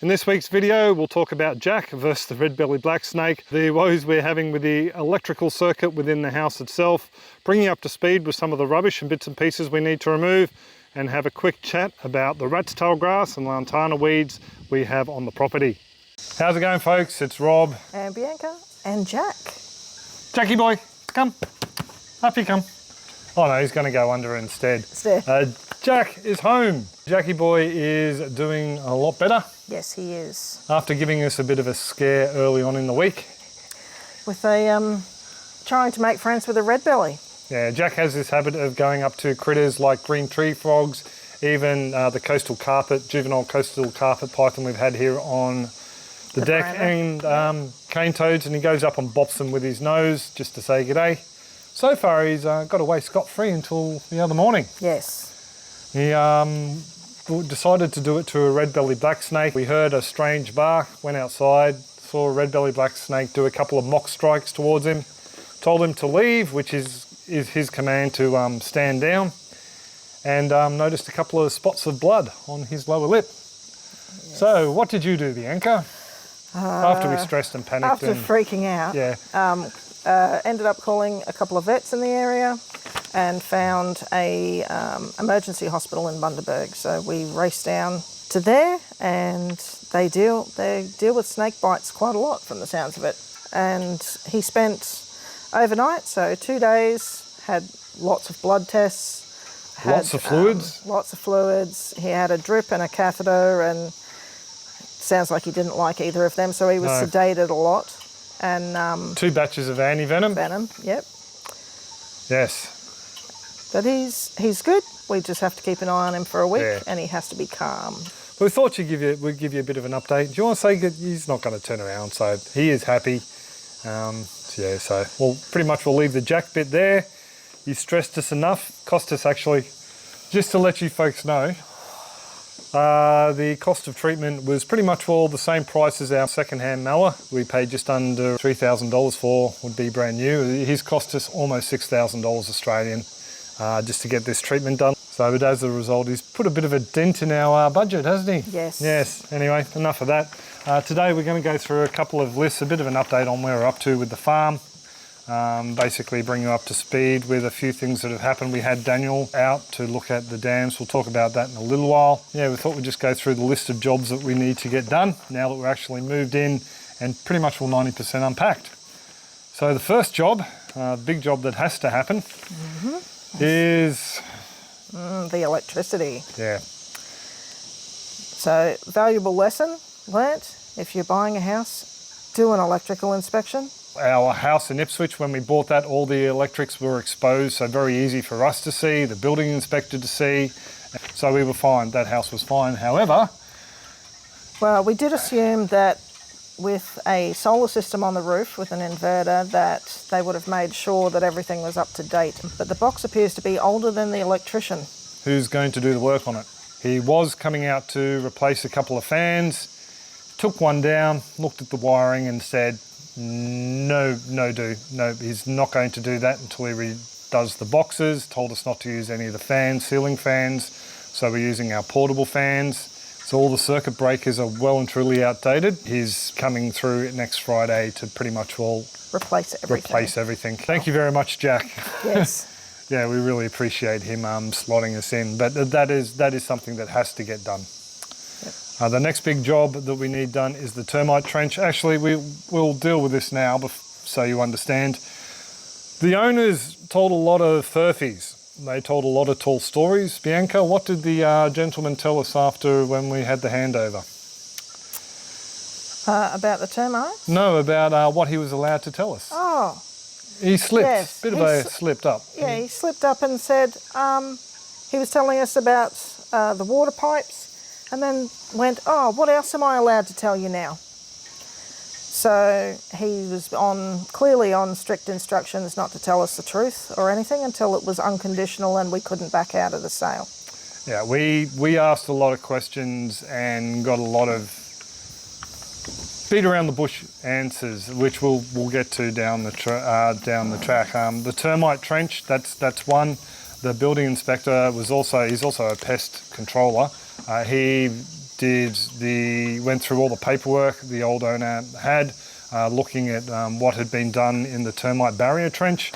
In this week's video, we'll talk about Jack versus the red-bellied black snake, the woes we're having with the electrical circuit within the house itself, bringing you up to speed with some of the rubbish and bits and pieces we need to remove, and have a quick chat about the rat's tail grass and lantana weeds we have on the property. How's it going, folks? It's Rob. And Bianca. And Jack. Jackie boy, come. Up you come. Oh no, he's going to go under instead. Jack is home. Jackie boy is doing a lot better. Yes, he is. After giving us a bit of a scare early on in the week. With trying to make friends with a red belly. Yeah, Jack has this habit of going up to critters like green tree frogs, even the coastal carpet, juvenile coastal carpet python we've had here on the deck, and cane toads, and he goes up and bops them with his nose just to say g'day. So far he's got away scot-free until the other morning. Yes. He decided to do it to a red-bellied black snake. We heard a strange bark, went outside, saw a red-bellied black snake do a couple of mock strikes towards him, told him to leave, which is his command to stand down, and noticed a couple of spots of blood on his lower lip. Yes. So what did you do, Bianca? After we stressed and panicked. After freaking out. Yeah. Ended up calling a couple of vets in the area and found a emergency hospital in Bundaberg. So we raced down to there, and they deal with snake bites quite a lot from the sounds of it. And he spent overnight, so 2 days, had lots of blood tests. Lots of fluids? Lots of fluids. He had a drip and a catheter, and sounds like he didn't like either of them, so he was sedated a lot. And 2 batches of anti-venom. Venom, yep. Yes. But he's good. We just have to keep an eye on him for a week, and he has to be calm. Well, we thought we'd give you a bit of an update. Do you want to say he's not going to turn around, so he is happy. So pretty much we'll leave the Jack bit there. You stressed us enough. Cost us actually, just to let you folks know, the cost of treatment was pretty much all the same price as our second-hand mower. We paid just under $3,000 for, would be brand new. His cost us almost $6,000 Australian just to get this treatment done. So but as a result, he's put a bit of a dent in our budget, hasn't he? Yes. Yes, anyway, enough of that. Today we're going to go through a couple of lists, a bit of an update on where we're up to with the farm. Basically bring you up to speed with a few things that have happened. We had Daniel out to look at the dams. We'll talk about that in a little while. Yeah, we thought we'd just go through the list of jobs that we need to get done now that we're actually moved in and pretty much all 90% unpacked. So the first job, big job that has to happen, is... the electricity. Yeah. So, valuable lesson learnt. If you're buying a house, do an electrical inspection. Our house in Ipswich, when we bought that, all the electrics were exposed, so very easy for us to see, the building inspector to see. So we were fine, that house was fine. However... Well, we did assume that with a solar system on the roof, with an inverter, that they would have made sure that everything was up to date. But the box appears to be older than the electrician. Who's going to do the work on it? He was coming out to replace a couple of fans, took one down, looked at the wiring and said, no, he's not going to do that until he redoes the boxes, told us not to use any of the fans, ceiling fans, so we're using our portable fans. So all the circuit breakers are well and truly outdated. He's coming through next Friday to pretty much all replace everything. Thank you very much, Jack. Yes. Yeah, we really appreciate him slotting us in, but that is something that has to get done. The next big job that we need done is the termite trench. Actually, we'll deal with this now so you understand. The owners told a lot of furfies. They told a lot of tall stories. Bianca, what did the gentleman tell us after when we had the handover? About the termites? No, about what he was allowed to tell us. Oh. He slipped, yes, slipped up. Yeah, he slipped up and said, he was telling us about the water pipes, and then went, oh, what else am I allowed to tell you now? So he was clearly on strict instructions not to tell us the truth or anything until it was unconditional and we couldn't back out of the sale. Yeah, we asked a lot of questions and got a lot of beat around the bush answers, which we'll get to down the track. The termite trench, that's one. The building inspector he's also a pest controller. He went through all the paperwork the old owner had, looking at what had been done in the termite barrier trench.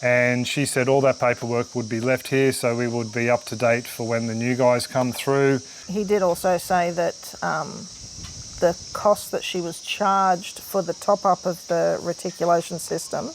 And she said all that paperwork would be left here, so we would be up to date for when the new guys come through. He did also say that the cost that she was charged for the top-up of the reticulation system,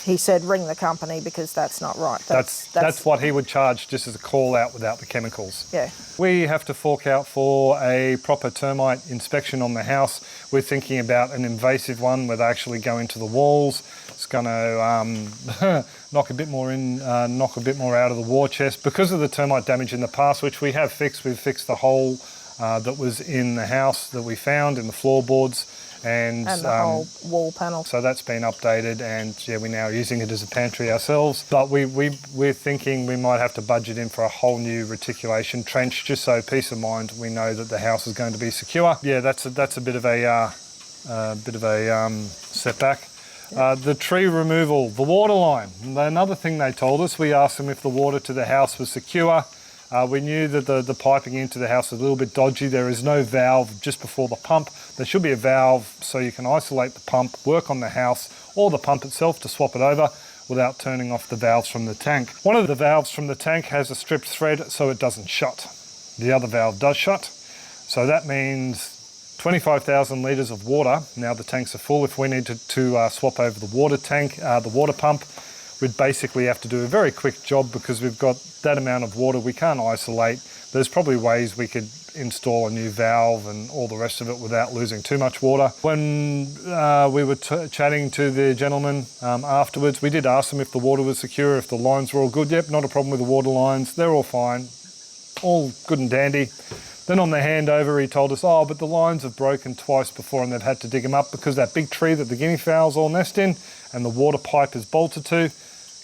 he said ring the company because that's not right. That's what he would charge just as a call out without the chemicals. Yeah. We have to fork out for a proper termite inspection on the house. We're thinking about an invasive one where they actually go into the walls. It's going to knock a bit more out of the war chest because of the termite damage in the past, which we have fixed. We've fixed the hole that was in the house that we found in the floorboards. And the whole wall panel. So that's been updated, and yeah, we're now using it as a pantry ourselves. But we're thinking we might have to budget in for a whole new reticulation trench, just so peace of mind we know that the house is going to be secure. Yeah, that's a bit of a setback. The tree removal, the water line. Another thing they told us, we asked them if the water to the house was secure. We knew that the piping into the house was a little bit dodgy. There is no valve just before the pump. There should be a valve so you can isolate the pump, work on the house or the pump itself to swap it over without turning off the valves from the tank. One of the valves from the tank has a stripped thread so it doesn't shut. The other valve does shut. So that means 25,000 litres of water. Now the tanks are full. If we need to swap over the water tank, the water pump, we'd basically have to do a very quick job because we've got that amount of water we can't isolate. There's probably ways we could install a new valve and all the rest of it without losing too much water. When we were chatting to the gentleman afterwards, we did ask them if the water was secure, if the lines were all good. Yep, not a problem with the water lines. They're all fine, all good and dandy. Then on the handover, he told us, oh, but the lines have broken twice before and they've had to dig them up because that big tree that the guinea fowls all nest in and the water pipe is bolted to,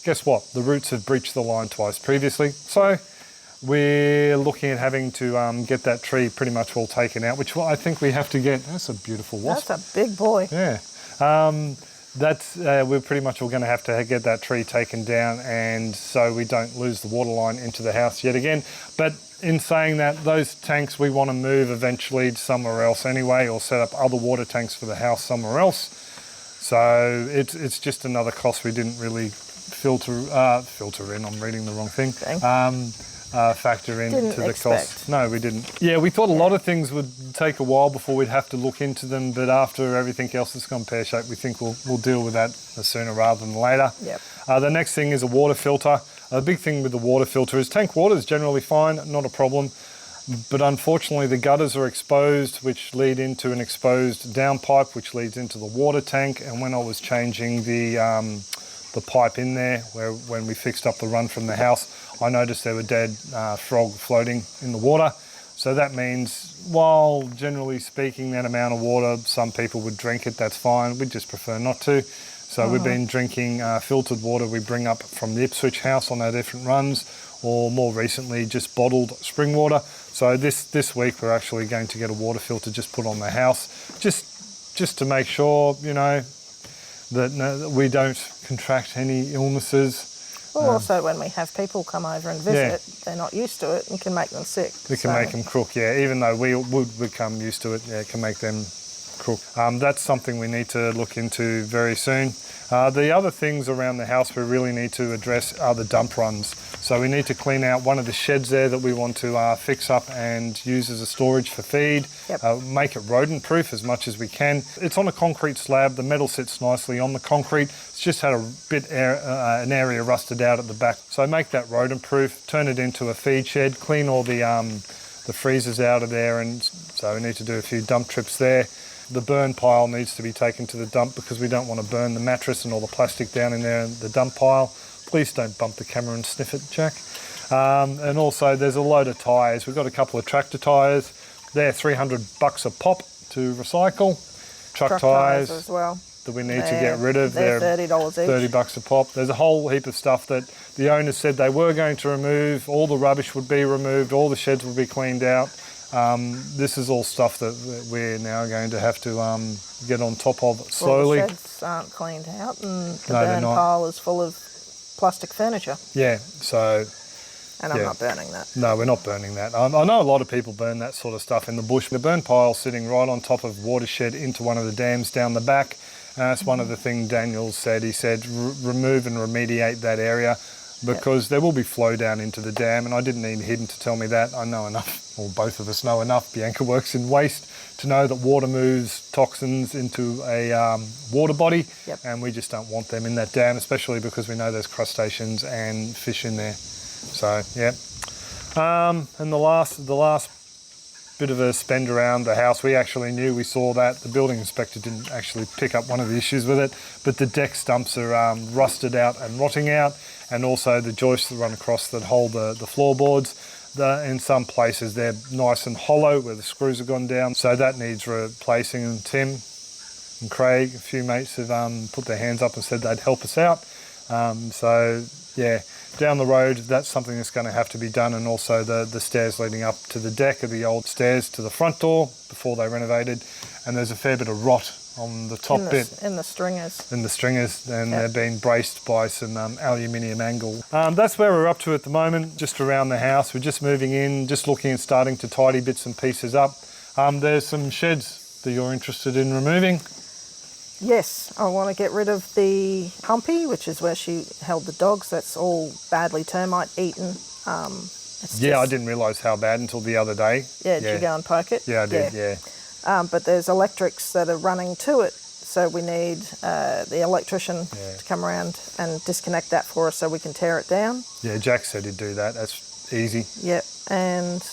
guess what? The roots have breached the line twice previously. So we're looking at having to get that tree pretty much all taken out, which I think we have to get. That's a beautiful wasp. That's a big boy. Yeah. We're pretty much all going to have to get that tree taken down, and so we don't lose the water line into the house yet again. But in saying that, those tanks we want to move eventually somewhere else anyway, or set up other water tanks for the house somewhere else. So it's just another cost we didn't really filter in. I'm reading the wrong thing. Factor into the cost. No, we didn't. Yeah, we thought a lot of things would take a while before we'd have to look into them, but after everything else has gone pear-shaped, we think we'll deal with that sooner rather than later. Yep. The next thing is a water filter. The big thing with the water filter is tank water is generally fine, not a problem, but unfortunately the gutters are exposed, which lead into an exposed downpipe, which leads into the water tank. And when I was changing the pipe in there, when we fixed up the run from the house, I noticed there were dead frog floating in the water. So that means, while generally speaking that amount of water, some people would drink it, that's fine. We just prefer not to. So we've been drinking filtered water we bring up from the Ipswich house on our different runs, or more recently just bottled spring water. So this week we're actually going to get a water filter just put on the house, just to make sure, you know, that we don't contract any illnesses. Well, also when we have people come over and visit, they're not used to it and can make them sick. It can make them crook, yeah. Even though we would become used to it, yeah, it can make them crook. That's something we need to look into very soon. The other things around the house we really need to address are the dump runs. So we need to clean out one of the sheds there that we want to fix up and use as a storage for feed. Yep. Make it rodent proof as much as we can. It's on a concrete slab. The metal sits nicely on the concrete. It's just had an area rusted out at the back. So make that rodent proof, turn it into a feed shed, clean all the freezers out of there, and so we need to do a few dump trips there. The burn pile needs to be taken to the dump because we don't want to burn the mattress and all the plastic down in there in the dump pile. Please don't bump the camera and sniff it, Jack. And also there's a load of tyres. We've got a couple of tractor tyres. They're $300 a pop to recycle. Truck tyres as well that we need to get rid of. They're $30 each. $30 a pop. There's a whole heap of stuff that the owners said they were going to remove. All the rubbish would be removed. All the sheds would be cleaned out. This is all stuff that we're now going to have to get on top of slowly. Well, the sheds aren't cleaned out and the burn pile is full of plastic furniture. Yeah, so... and I'm not burning that. No, we're not burning that. I know a lot of people burn that sort of stuff in the bush. The burn pile sitting right on top of watershed into one of the dams down the back. That's one of the things Daniel said. He said remove and remediate that area because there will be flow down into the dam, and I didn't need him to tell me that. I know enough, or both of us know enough. Bianca works in waste to know that water moves toxins into a water body, and we just don't want them in that dam, especially because we know there's crustaceans and fish in there. So and the last bit of a spend around the house, we actually knew, we saw that the building inspector didn't actually pick up one of the issues with it, but the deck stumps are rusted out and rotting out, and also the joists that run across that hold the floorboards. In some places they're nice and hollow where the screws have gone down, so that needs replacing. And Tim and Craig, a few mates, have put their hands up and said they'd help us out. So yeah, down the road that's something that's going to have to be done, and also the stairs leading up to the deck are the old stairs to the front door before they renovated, and there's a fair bit of rot on the top bit. In the stringers. And they're being braced by some aluminium angle. That's where we're up to at the moment, just around the house. We're just moving in, just looking and starting to tidy bits and pieces up. There's some sheds that you're interested in removing. Yes, I want to get rid of the humpy, which is where she held the dogs. That's all badly termite eaten. I didn't realise how bad until the other day. Did you go and poke it? Yeah, I did, yeah. But there's electrics that are running to it, so we need the electrician to come around and disconnect that for us so we can tear it down. Yeah, Jack said he'd do that. That's easy. Yep, and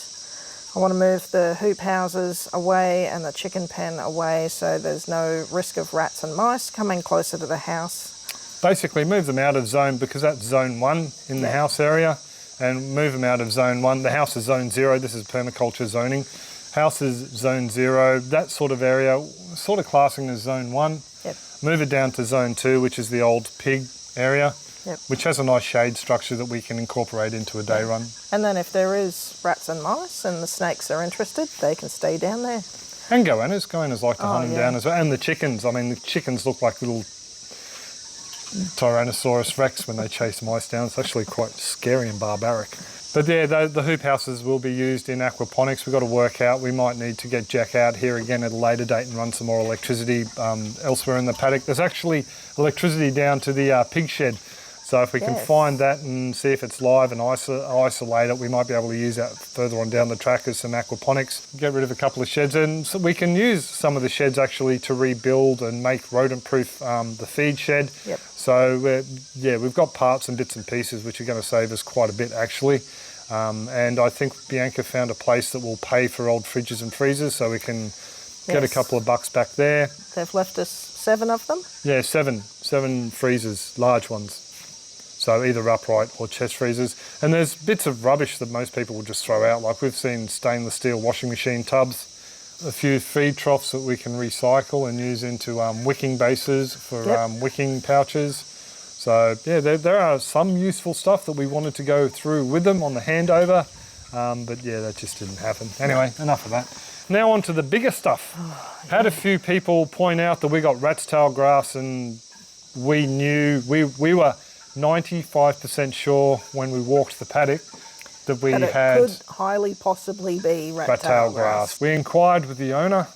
I want to move the hoop houses away and the chicken pen away so there's no risk of rats and mice coming closer to the house. Basically move them out of zone, because that's zone 1 in the house area, and move them out of zone 1. The house is zone 0, this is permaculture zoning. House is zone 0, that sort of area, sort of classing as zone 1. Yep. Move it down to zone 2, which is the old pig area, which has a nice shade structure that we can incorporate into a day run. And then if there is rats and mice and the snakes are interested, they can stay down there. And goannas like to hunt them down as well. And the chickens, I mean, the chickens look like little Tyrannosaurus Rex when they chase mice down. It's actually quite scary and barbaric. But yeah, the hoop houses will be used in aquaponics. We've got to work out, we might need to get Jack out here again at a later date and run some more electricity elsewhere in the paddock. There's actually electricity down to the pig shed. So if we can find that and see if it's live and isolate it, we might be able to use that further on down the track as some aquaponics. Get rid of a couple of sheds, and so we can use some of the sheds actually to rebuild and make rodent-proof the feed shed. Yep. So we've got parts and bits and pieces which are going to save us quite a bit actually. And I think Bianca found a place that will pay for old fridges and freezers, so we can get a couple of bucks back there. They've left us 7 of them? Yeah, 7 freezers, large ones. So either upright or chest freezers. And there's bits of rubbish that most people will just throw out. Like we've seen stainless steel washing machine tubs, a few feed troughs that we can recycle and use into wicking bases for wicking pouches. So yeah, there are some useful stuff that we wanted to go through with them on the handover. But yeah, that just didn't happen. Anyway, enough of that. Now on to the bigger stuff. Had a few people point out that we got rat's tail grass, and we knew, we were 95% sure when we walked the paddock that we had could highly possibly be rat tail grass. We inquired with the owner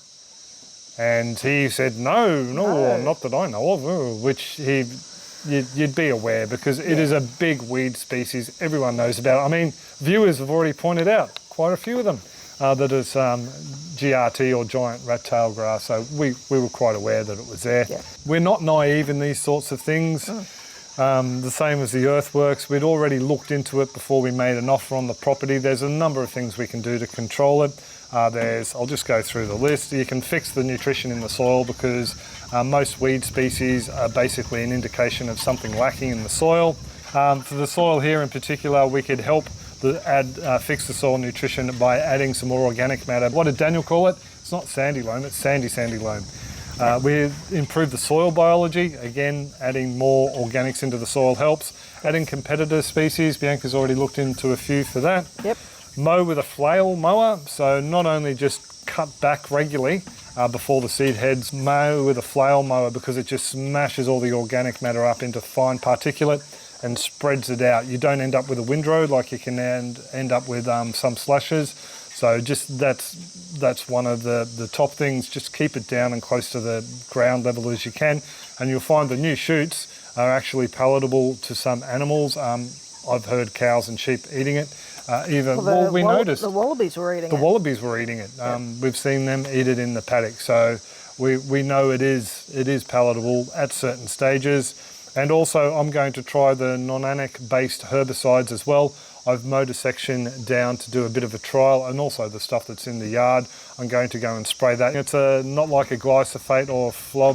and he said no, not that I know of, which you'd be aware, because it is a big weed species. Everyone knows about it. I mean, viewers have already pointed out quite a few of them that is GRT or giant rat tail grass, so we were quite aware that it was there. We're not naive in these sorts of things. The same as the earthworks, we'd already looked into it before we made an offer on the property. There's a number of things we can do to control it. I'll just go through the list. You can fix the nutrition in the soil, because most weed species are basically an indication of something lacking in the soil. For the soil here in particular, we could help fix the soil nutrition by adding some more organic matter. What did Daniel call it? It's not sandy loam, it's sandy loam. We improve the soil biology. Again, adding more organics into the soil helps. Adding competitor species, Bianca's already looked into a few for that. Yep. Mow with a flail mower, so not only just cut back regularly, before the seed heads. Mow with a flail mower because it just smashes all the organic matter up into fine particulate and spreads it out. You don't end up with a windrow like you can end up with some slashes. So just that's one of the top things. Just keep it down and close to the ground level as you can, and you'll find the new shoots are actually palatable to some animals. I've heard cows and sheep eating it. We noticed the wallabies were eating it. The wallabies were eating it. We've seen them eat it in the paddock. So we know it is palatable at certain stages. And also I'm going to try the non-anic based herbicides as well. I've mowed a section down to do a bit of a trial, and also the stuff that's in the yard. I'm going to go and spray that. It's not like a glyphosate or I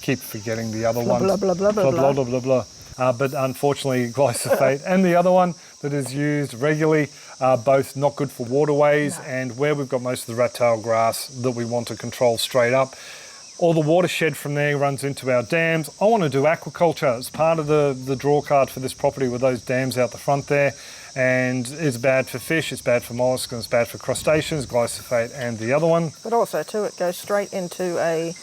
keep forgetting the other one. Blah, blah, blah, blah, blah, blah, blah, blah. But unfortunately, glyphosate and the other one that is used regularly are both not good for waterways, and where we've got most of the rat-tail grass that we want to control straight up. All the watershed from there runs into our dams. I want to do aquaculture as part of the draw card for this property with those dams out the front there. And it's bad for fish, it's bad for mollusks, and it's bad for crustaceans, glyphosate and the other one. But also too, it goes straight into a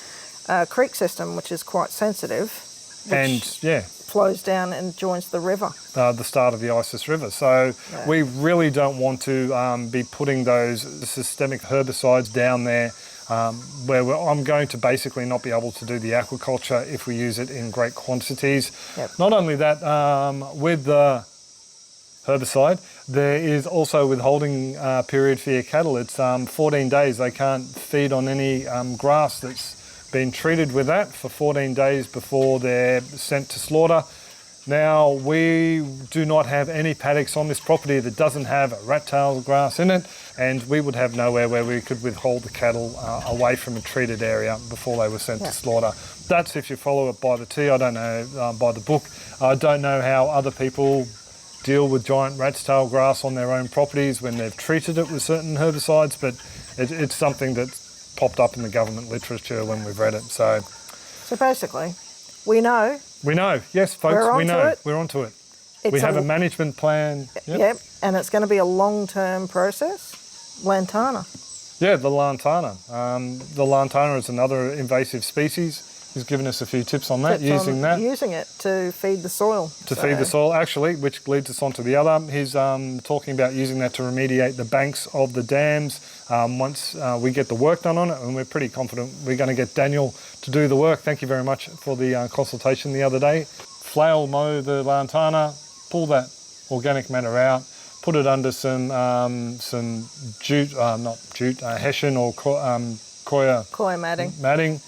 creek system, which is quite sensitive. Flows down and joins the river. The start of the Isis River. So we really don't want to be putting those systemic herbicides down there where I'm going to basically not be able to do the aquaculture if we use it in great quantities. Yep. Not only that, with the herbicide, there is also a withholding period for your cattle. It's 14 days. They can't feed on any grass that's been treated with that for 14 days before they're sent to slaughter. Now, we do not have any paddocks on this property that doesn't have rat-tail grass in it, and we would have nowhere where we could withhold the cattle away from a treated area before they were sent to slaughter. That's if you follow it by the T. I don't know, by the book. I don't know how other people deal with giant rat's tail grass on their own properties when they've treated it with certain herbicides, but it's something that's popped up in the government literature when we've read it. So basically, we know. We know, yes, folks, we know. We're onto it. We have a management plan. Yep, and it's going to be a long-term process. Lantana. Yeah, the lantana. The lantana is another invasive species. He's given us a few tips on that, using it to feed the soil. Feed the soil, actually, which leads us on to the other. He's talking about using that to remediate the banks of the dams once we get the work done on it, and we're pretty confident we're going to get Daniel to do the work. Thank you very much for the consultation the other day. Flail mow the lantana, pull that organic matter out, put it under some jute, hessian or coir matting,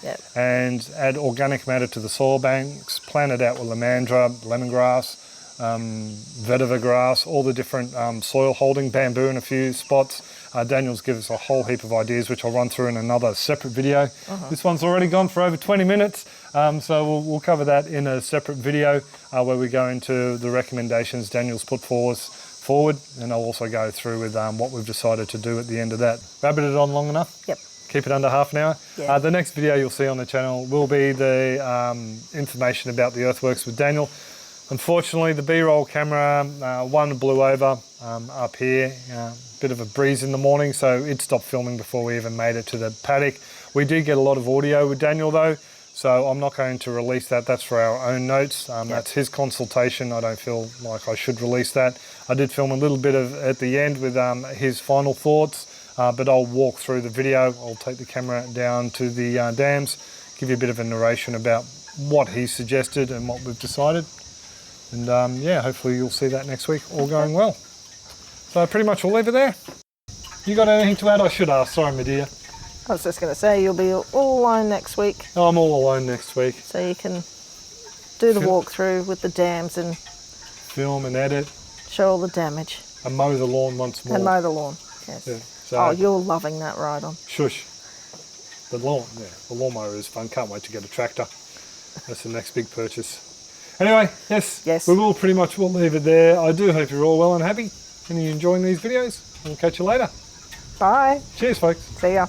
yep. And add organic matter to the soil banks, plant it out with lamandra, lemongrass, vetiver grass, all the different soil holding, bamboo in a few spots. Daniel's given us a whole heap of ideas, which I'll run through in another separate video. This one's already gone for over 20 minutes, so we'll cover that in a separate video where we go into the recommendations Daniel's put forward, and I'll also go through with what we've decided to do at the end of that. Rabbit it on long enough? Yep. Keep it under half an hour. Yeah. The next video you'll see on the channel will be the information about the earthworks with Daniel. Unfortunately, the B-roll camera, one blew over up here, bit of a breeze in the morning, so it stopped filming before we even made it to the paddock. We did get a lot of audio with Daniel though, so I'm not going to release that. That's for our own notes. That's his consultation. I don't feel like I should release that. I did film a little bit of at the end with his final thoughts. But I'll walk through the video. I'll take the camera down to the dams, give you a bit of a narration about what he suggested and what we've decided. And yeah, hopefully you'll see that next week, all going well. So pretty much we'll leave it there. You got anything to add? I should ask, sorry my dear. I was just going to say, you'll be all alone next week. Oh, I'm all alone next week. So you can do the walkthrough with the dams and film and edit. Show all the damage. And mow the lawn once more. And mow the lawn, yes. Yeah. So, you're loving that ride on. Shush. The lawnmower is fun. Can't wait to get a tractor. That's the next big purchase. Anyway, yes. We'll leave it there. I do hope you're all well and happy and you're enjoying these videos. We'll catch you later. Bye. Cheers, folks. See ya.